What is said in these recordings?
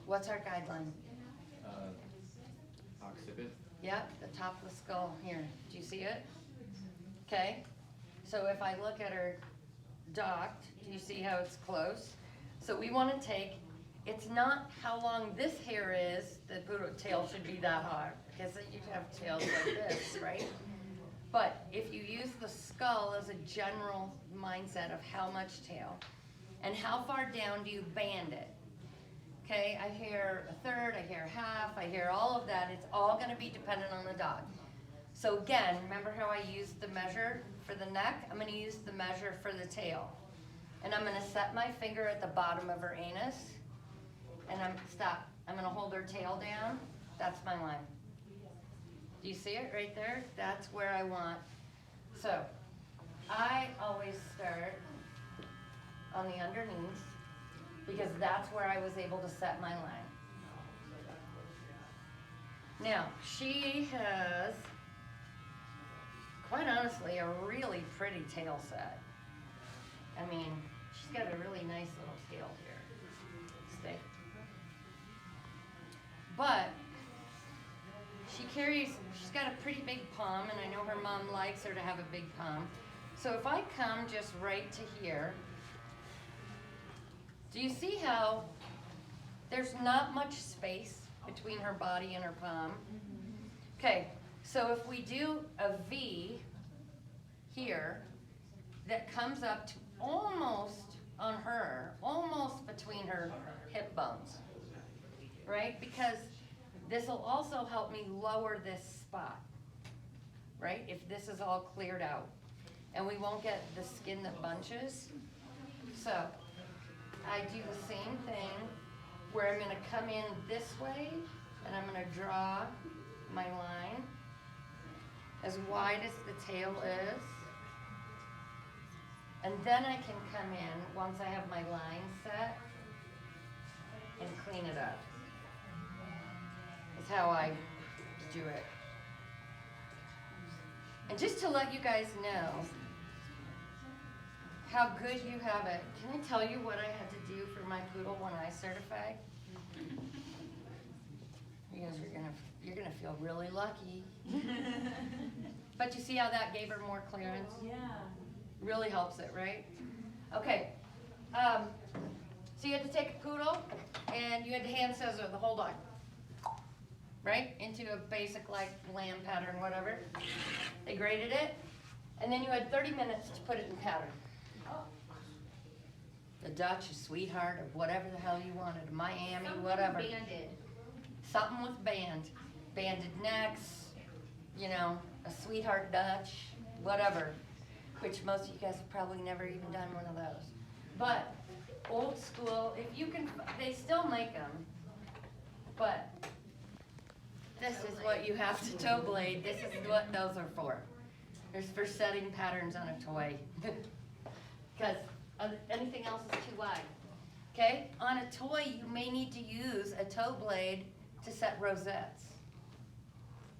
What's our guideline? Occiput. Yep, the top of the skull here. Do you see it? Okay. So if I look at her docked, do you see how it's close? So we want to take, it's not how long this hair is, the poodle tail should be that high, because you have tails like this, right? But if you use the skull as a general mindset of how much tail, and how far down do you band it? Okay, I hear a third, I hear half, I hear all of that. It's all going to be dependent on the dog. So again, remember how I used the measure for the neck? I'm going to use the measure for the tail. And I'm going to set my finger at the bottom of her anus. And I'm going to hold her tail down. That's my line. Do you see it right there? That's where I want. So I always start on the underneath, because that's where I was able to set my line. Now, she has, quite honestly, a really pretty tail set. I mean, she's got a really nice little tail here. Stay. But she's got a pretty big palm, and I know her mom likes her to have a big palm. So if I come just right to here, do you see how there's not much space between her body and her palm? Okay, so if we do a V here that comes up to almost on her, almost between her hip bones, right? Because this will also help me lower this spot, right? If this is all cleared out. And we won't get the skin that bunches. So I do the same thing where I'm going to come in this way and I'm going to draw my line as wide as the tail is. And then I can come in once I have my line set and clean it up. That's how I do it. And just to let you guys know how good you have it, can I tell you what I had to do for my poodle when I certified? You guys are you're gonna feel really lucky. But you see how that gave her more clearance? Yeah. Really helps it, right? Okay. So you had to take a poodle and you had to hand scissor the whole dog, right? Into a basic like lamb pattern, whatever. They graded it, and then you had 30 minutes to put it in pattern. The Dutch, a sweetheart, of whatever the hell you wanted, Miami, whatever. Banded. Something with banded necks, you know, a sweetheart Dutch, whatever. Which most of you guys have probably never even done one of those. But old school, if you can, they still make them, but this is what you have to toe blade. This is what those are for. There's for setting patterns on a toy. Because anything else is too wide. Okay? On a toy, you may need to use a toe blade to set rosettes.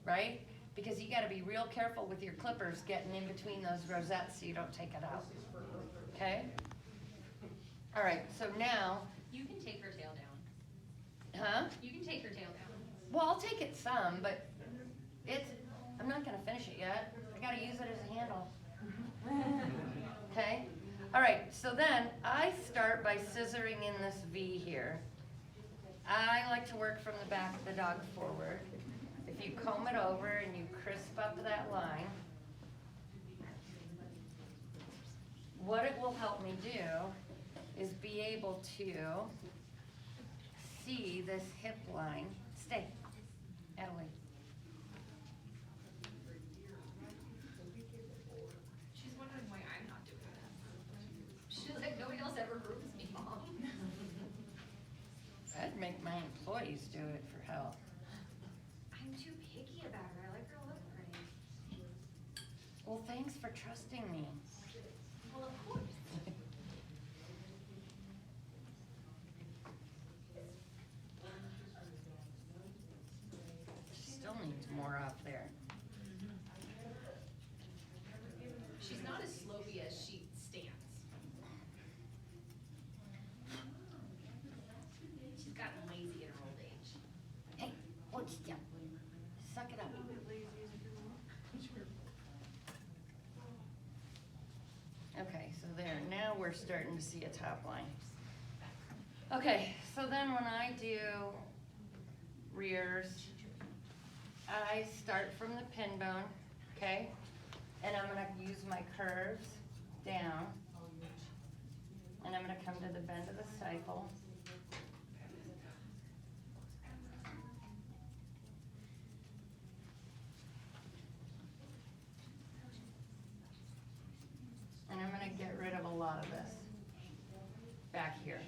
Right? Because you got to be real careful with your clippers getting in between those rosettes so you don't take it out. Okay? All right, so now. You can take her tail down. Huh? You can take her tail down. Well, I'll take it some, but I'm not going to finish it yet. I got to use it as a handle. Okay? All right, so then I start by scissoring in this V here. I like to work from the back of the dog forward. If you comb it over and you crisp up that line, what it will help me do is be able to see this hip line. Stay. Adelaide. She's wondering why I'm not doing that. She's like, nobody else ever groups me, Mom. I'd make my employees do it for help. I'm too picky about her. I like her to look pretty. Well, thanks for trusting me. Well, of course. She still needs more up there. She's not as slopey as she stands. She's gotten lazy in her we're starting to see a top line. Okay, so then when I do rears, I start from the pin bone, okay? And I'm gonna use my curves down. And I'm gonna come to the bend of the cycle. And I'm gonna get rid of a lot of this back here.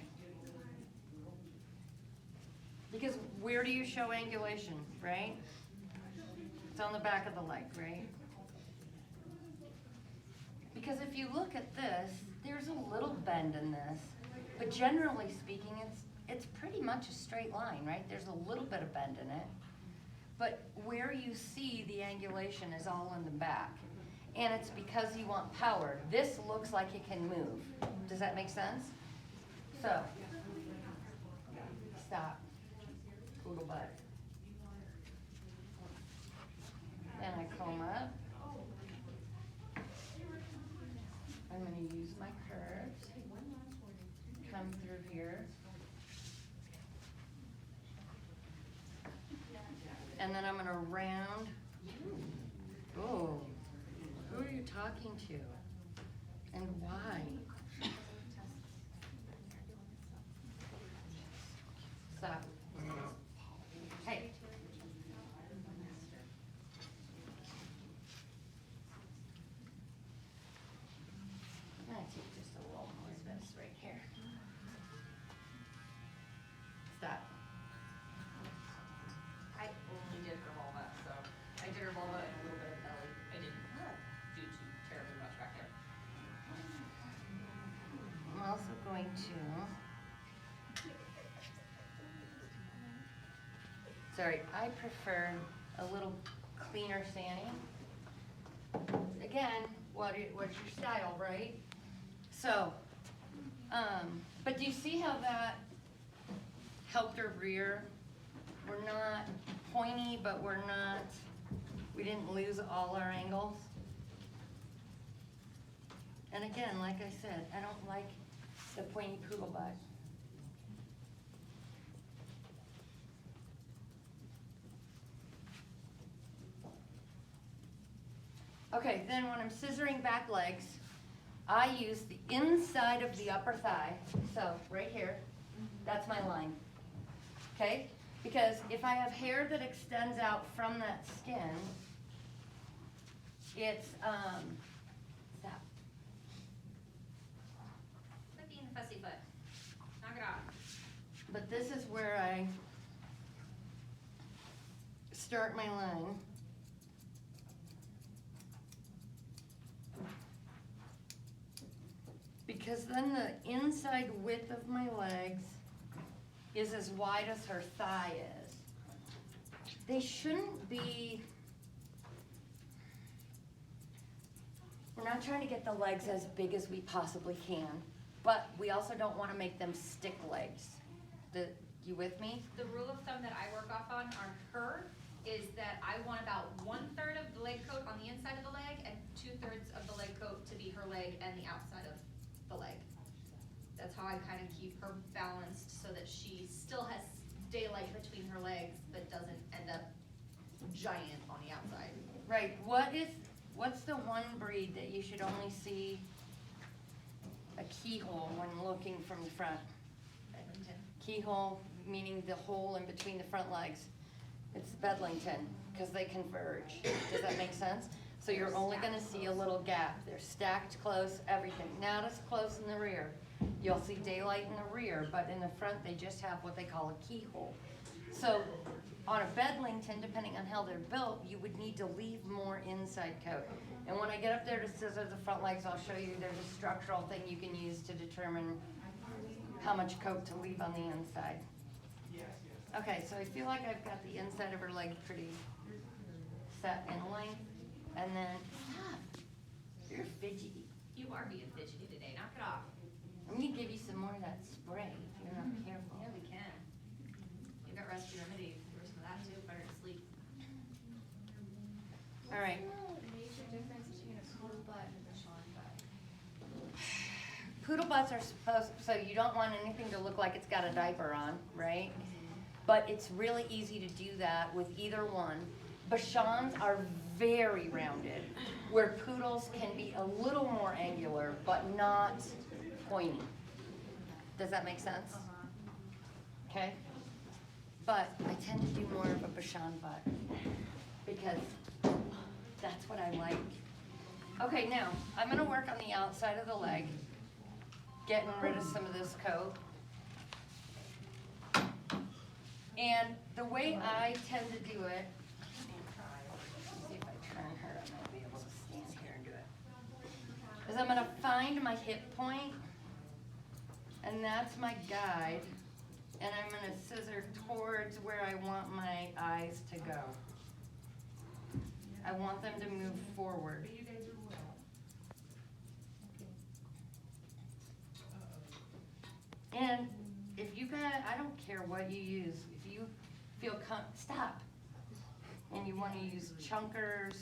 Because where do you show angulation, right? It's on the back of the leg, right? Because if you look at this, there's a little bend in this, but generally speaking, it's pretty much a straight line, right? There's a little bit of bend in it, but where you see the angulation is all in the back. And it's because you want power. This looks like it can move. Does that make sense? So, stop. Poodle butt. Then I comb up. I'm going to use my curves. Come through here. And then I'm going to round. Oh. Who are you talking to? And why? Stop. Hey. I'm gonna take just a little more of this right here. Stop. I only did her vulva, so I did her vulva and a little bit of belly. I didn't do too terribly much back there. I'm also going to. Sorry, I prefer a little cleaner sanding. Again, what's your style, right? So, but do you see how that helped her rear? We're not pointy, but we didn't lose all our angles. And again, like I said, I don't like the pointy poodle butt. Okay, then when I'm scissoring back legs, I use the inside of the upper thigh, so right here, that's my line, okay? Because if I have hair that extends out from that skin, it's, stop. Quit being a fussy foot. Knock it off. But this is where I start my line. Because then the inside width of my legs is as wide as her thigh is. They shouldn't be, we're not trying to get the legs as big as we possibly can, but we also don't want to make them stick legs. You with me? The rule of thumb that I work off on her is that I want about 1/3 of the leg coat on the inside of the leg and 2/3 of the leg coat to be her leg and the outside of the leg. That's how I kind of keep her balanced so that she still has daylight between her legs but doesn't end up giant on the outside. Right, what's the one breed that you should only see a keyhole when looking from the front? Bedlington. Keyhole, meaning the hole in between the front legs. It's Bedlington, because they converge. Does that make sense? So you're only gonna see a little gap. They're stacked close, everything. Not as close in the rear. You'll see daylight in the rear, but in the front, they just have what they call a keyhole. So on a Bedlington, depending on how they're built, you would need to leave more inside coat. And when I get up there to scissor the front legs, I'll show you there's a structural thing you can use to determine how much coat to leave on the inside. Okay, so I feel like I've got the inside of her leg pretty set in length. And then, stop, you're fidgety. You are being fidgety today. Knock it off. I'm gonna give you some more of that spray if you're not careful. Yeah, we can. You got rescue remedy. There's some of that too. Better to sleep. All right. What's the major difference between a poodle butt and a Sean butt? poodle butts are supposed, so you don't want anything to look like it's got a diaper on, right? But it's really easy to do that with either one. Bichons are very rounded, where poodles can be a little more angular, but not pointy. Does that make sense? Okay? But I tend to do more of a Bichon butt, because that's what I like. Okay, now, I'm gonna work on the outside of the leg, getting rid of some of this coat. And the way I tend to do it, see if I turn her, I might be able to stand here and do it, is I'm gonna find my hip point, and that's my guide, and I'm gonna scissor towards where I want my eyes to go. I want them to move forward. And if you got, I don't care what you use, if you feel stop. And you wanna use chunkers,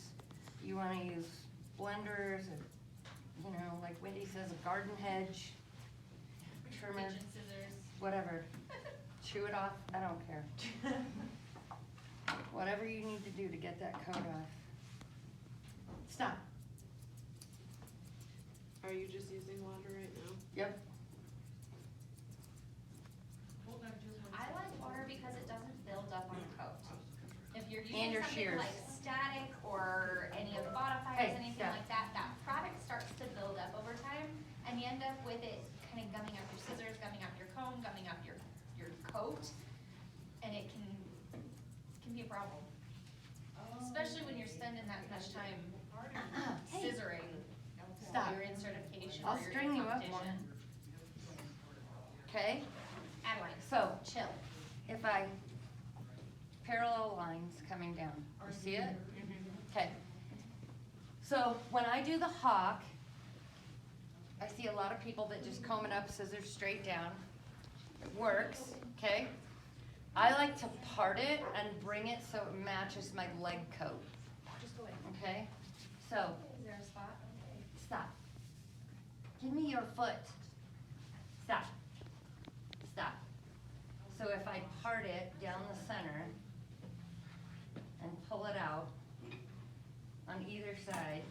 you wanna use blenders, or, you know, like Wendy says, a garden hedge, trimmer, Kitchen scissors. whatever. Chew it off, I don't care. Whatever you need to do to get that coat off. Stop. Are you just using water right now? Yep. I like water because it doesn't build up on the coat. If you're And using your something shears. like static or any of the modifiers, Hey, anything stop. like that, that product starts to build up over time, and you end up with it kind of gumming up your scissors, gumming up your comb, gumming up your coat, and it can be a problem. Especially when you're spending that much time Hey, scissoring. Stop. While you're in certification I'll or you're string in you up more. competition. Okay, Adeline, so chill. if I parallel lines coming down, you see it? Okay. So when I do the hawk, I see a lot of people that just comb it up, scissors straight down. It works, okay? I like to part it and bring it so it matches my leg coat, Just go ahead. okay? So, Is there a spot? stop. Give me your foot. Stop. Stop. So if I part it down the center and pull it out on either side,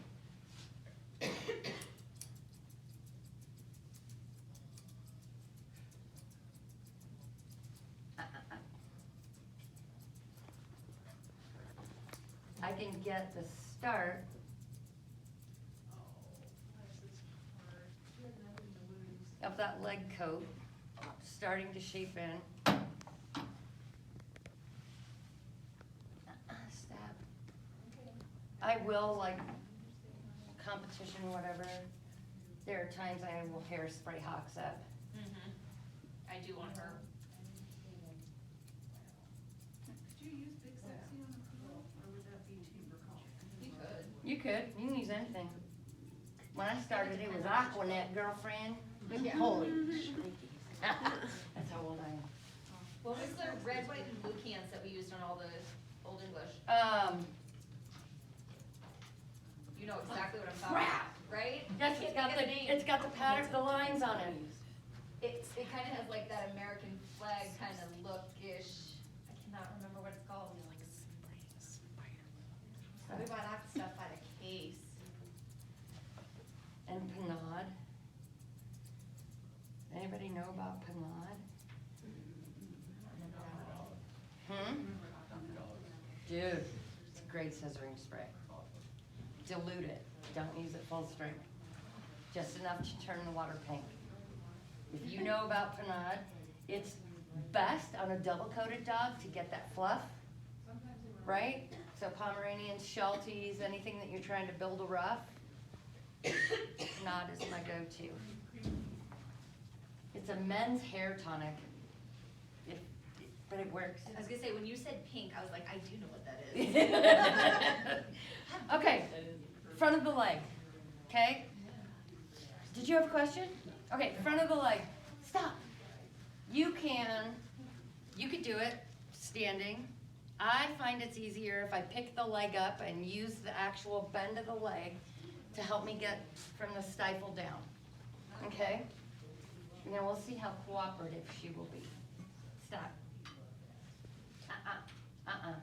I can get the start of that leg coat starting to shape in. Stab. I will, like, competition, whatever, there are times I will hairspray hawks up. I do want her. Could you use Big Sexy on a poodle, or would that be too precautionary? You could. You could, you can use anything. When I started, it was Aquanet, girlfriend. Yeah. Holy shnikes. That's how old I am. What was the red, white, and blue cans that we used on all the Old English? You know exactly what I'm talking Crap. about, right? Yes, I it's can't got think the, of name. it's got the pattern, the lines on it. It kinda has like that American flag kinda look-ish. I cannot remember what it's called. We buy that stuff by the case. And panade. Anybody know about panade? Dude, it's a great scissoring spray. Dilute it, don't use it full strength. Just enough to turn the water pink. If you know about panade, it's best on a double-coated dog to get that fluff, right? So Pomeranians, Shelties, anything that you're trying to build a rough, panade is my go-to. It's a men's hair tonic, but it works. I was gonna say, when you said pink, I was like, I do know what that is. Okay, front of the leg, okay? Did you have a question? Okay, front of the leg, stop. You could do it standing. I find it's easier if I pick the leg up and use the actual bend of the leg to help me get from the stifle down, okay? And then we'll see how cooperative she will be. Stop. Uh-uh.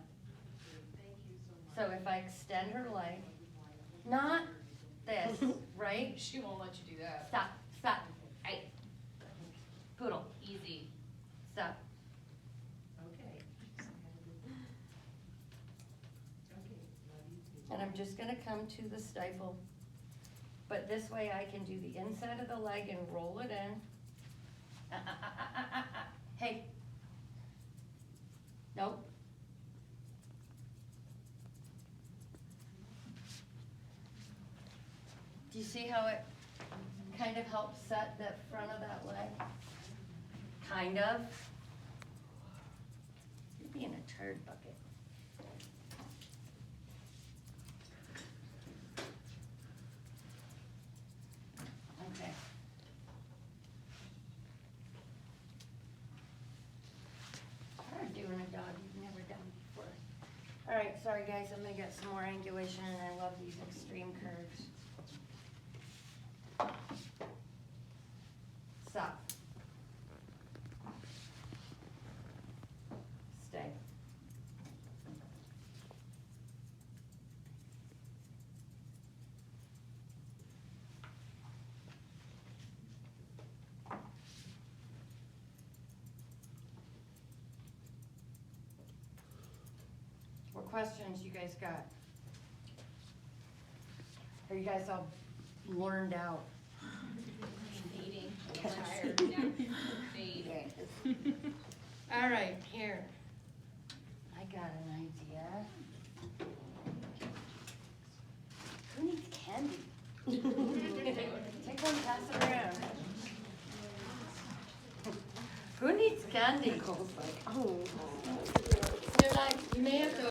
So if I extend her leg, not this, right? She won't let you do that. Stop. Hey. Poodle, Easy. stop. Okay. And I'm just gonna come to the stifle. But this way I can do the inside of the leg and roll it in. Hey. Nope. Do you see how it kind of helps set the front of that leg? Kind of. You're being a turd bucket. Okay. Try doing a dog you've never done before. All right, sorry guys, I'm gonna get some more angulation and I love these extreme curves. Stop. Stay. What questions you guys got? Are you guys all learned out? Fading. I'm tired now. Fade. All right, here. I got an idea. Who needs candy? Take one, pass it around. Who needs candy? Nicole's like, oh. They're like, you may have to